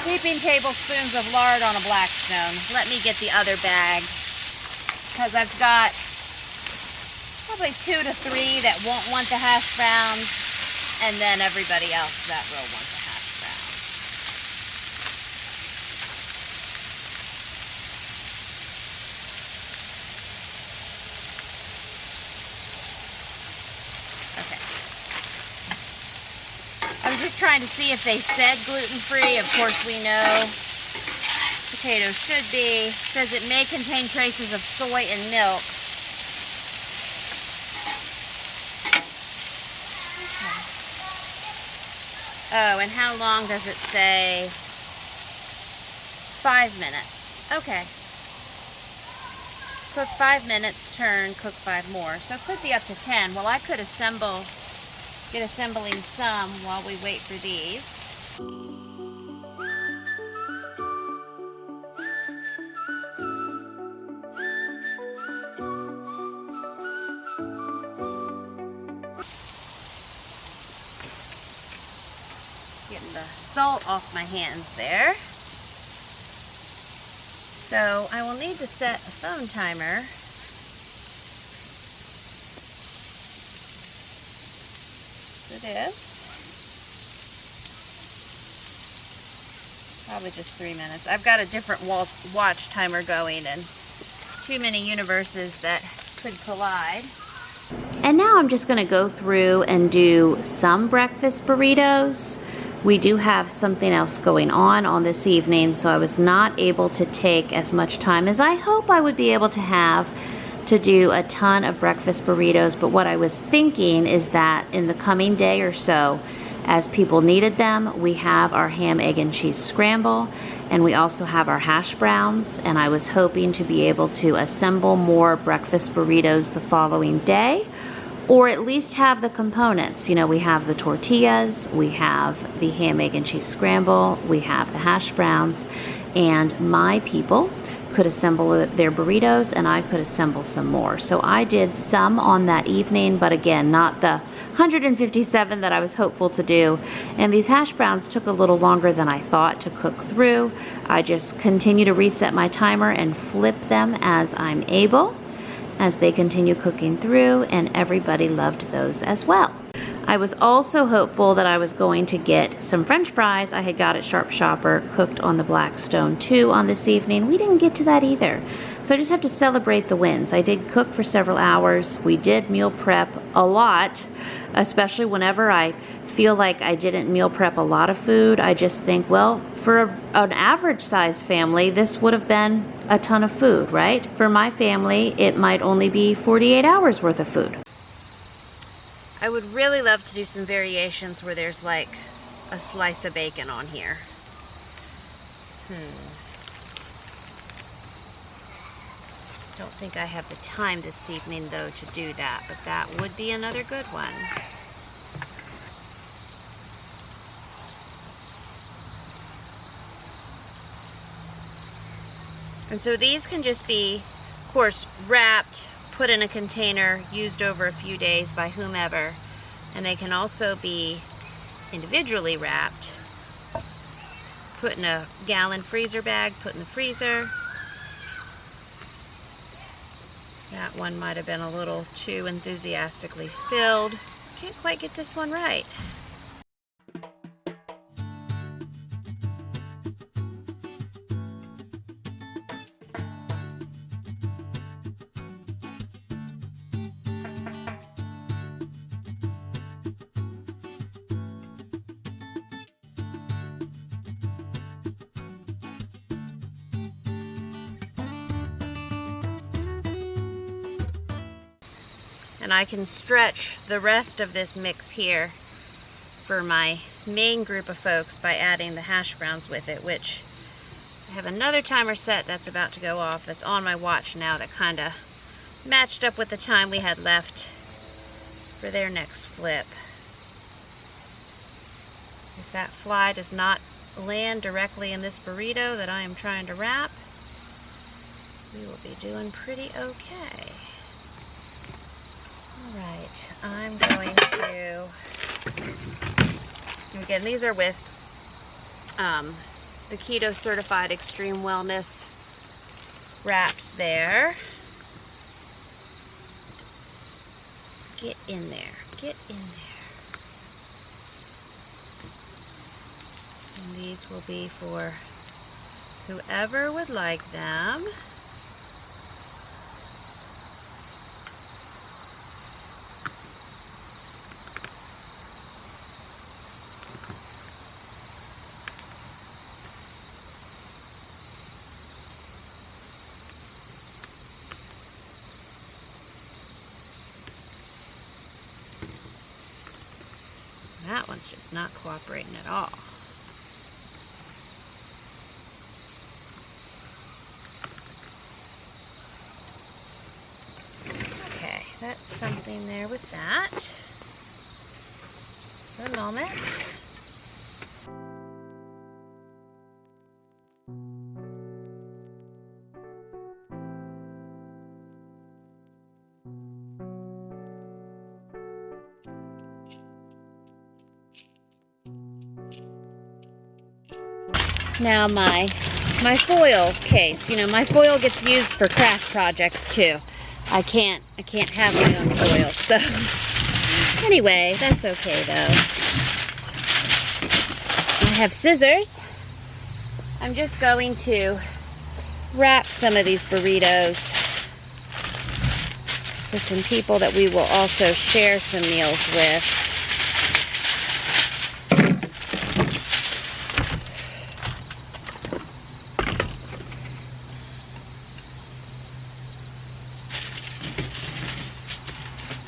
A: heaping tablespoons of lard on a Blackstone. Let me get the other bag, because I've got probably 2 to 3 that won't want the hash browns, and then everybody else that will want the hash browns. Okay. I'm just trying to see if they said gluten-free. Of course we know potatoes should be. It says it may contain traces of soy and milk. Okay. Oh, and how long does it say? 5 minutes. Okay. Cook 5 minutes, turn, cook 5 more. So it could be up to 10. Well, I could get assembling some while we wait for these. Getting the salt off my hands there. So I will need to set a phone timer. It is. Probably just 3 minutes. I've got a different watch timer going, and too many universes that could collide.
B: And now I'm just going to go through and do some breakfast burritos. We do have something else going on this evening, so I was not able to take as much time as I hope I would be able to have to do a ton of breakfast burritos. But what I was thinking is that in the coming day or so, as people needed them, we have our ham, egg, and cheese scramble, and we also have our hash browns, and I was hoping to be able to assemble more breakfast burritos the following day, or at least have the components. You know, we have the tortillas, we have the ham, egg, and cheese scramble, we have the hash browns, and my people could assemble their burritos and I could assemble some more. So I did some on that evening, but again, not the 157 that I was hopeful to do. And these hash browns took a little longer than I thought to cook through. I just continue to reset my timer and flip them as I'm able, as they continue cooking through, and everybody loved those as well. I was also hopeful that I was going to get some French fries I had got at Sharp Shopper cooked on the Blackstone too on this evening. We didn't get to that either. So I just have to celebrate the wins. I did cook for several hours. We did meal prep a lot, especially whenever I feel like I didn't meal prep a lot of food. I just think, well, for an average size family, this would have been a ton of food, right? For my family, it might only be 48 hours worth of food.
A: I would really love to do some variations where there's like a slice of bacon on here. Don't think I have the time this evening though to do that, but that would be another good one. And so these can just be, of course, wrapped, put in a container, used over a few days by whomever. And they can also be individually wrapped, put in a gallon freezer bag, put in the freezer. That one might have been a little too enthusiastically filled. Can't quite get this one right. And I can stretch the rest of this mix here for my main group of folks by adding the hash browns with it, which I have another timer set that's about to go off that's on my watch now that kind of matched up with the time we had left for their next flip. If that fly does not land directly in this burrito that I am trying to wrap, we will be doing pretty okay. Alright, I'm going to, again, these are with the Keto Certified Extreme Wellness wraps there. Get in there, get in there. And these will be for whoever would like them. That one's just not cooperating at all. Okay, that's something there with that. For a moment. Now my foil case, you know, my foil gets used for craft projects too. I can't have my own foil, so anyway, that's okay though. I have scissors. I'm just going to wrap some of these burritos for some people that we will also share some meals with.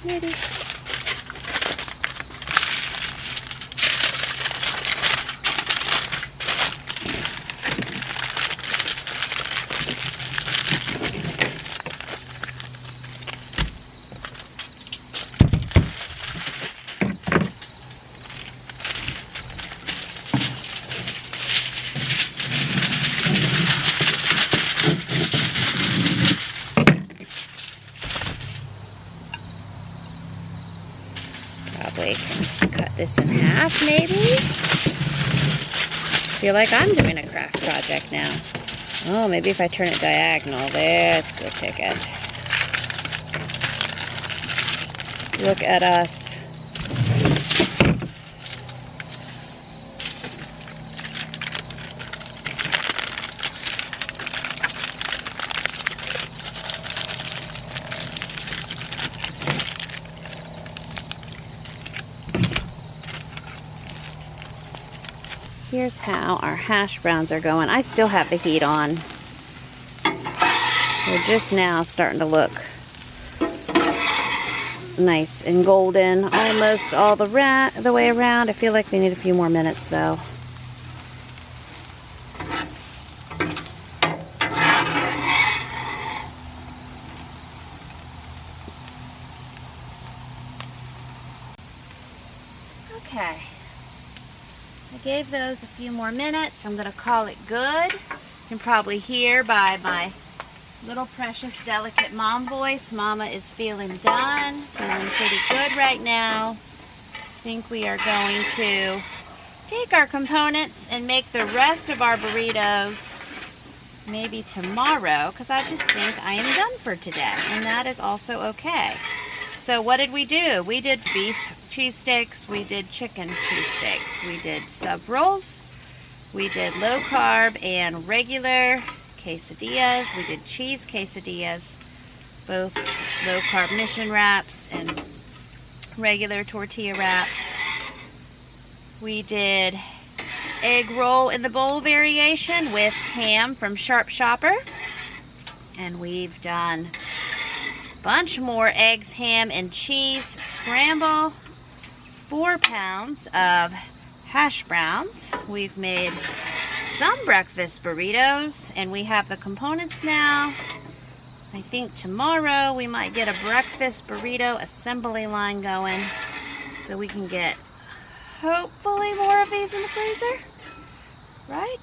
A: Maybe. Probably can cut this in half, maybe. Feel like I'm doing a craft project now. Oh, maybe if I turn it diagonal, that's the ticket. Look at us. Here's how our hash browns are going. I still have the heat on. They're just now starting to look nice and golden almost all the way around. I feel like they need a few more minutes though. Okay. I gave those a few more minutes. I'm going to call it good. You can probably hear by my little precious delicate mom voice. Mama is feeling done, feeling pretty good right now. I think we are going to take our components and make the rest of our burritos maybe tomorrow, because I just think I am done for today, and that is also okay. So what did we do? We did beef cheesesteaks, we did chicken cheesesteaks, we did sub rolls, we did low carb and regular quesadillas, we did cheese quesadillas, both low carb mission wraps and regular tortilla wraps. We did egg roll in the bowl variation with ham from Sharp Shopper, and we've done a bunch more eggs, ham, and cheese scramble. 4 pounds of hash browns. We've made some breakfast burritos, and we have the components now. I think tomorrow we might get a breakfast burrito assembly line going so we can get hopefully more of these in the freezer, right?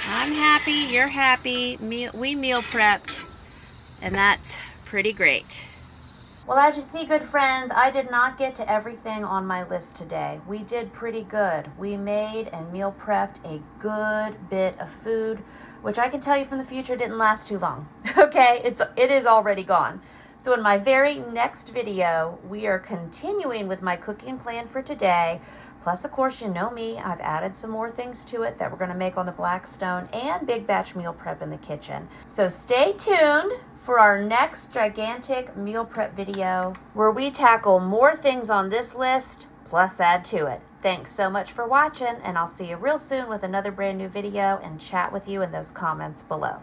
A: I'm happy, you're happy, we meal prepped, and that's pretty great. Well, as you see, good friends, I did not get to everything on my list today. We did pretty good. We made and meal prepped a good bit of food, which I can tell you from the future didn't last too long. Okay, it is already gone. So in my very next video, we are continuing with my cooking plan for today. Plus, of course, you know me, I've added some more things to it that we're gonna make on the Blackstone and big batch meal prep in the kitchen. So stay tuned for our next gigantic meal prep video where we tackle more things on this list plus add to it. Thanks so much for watching, and I'll see you real soon with another brand new video and chat with you in those comments below.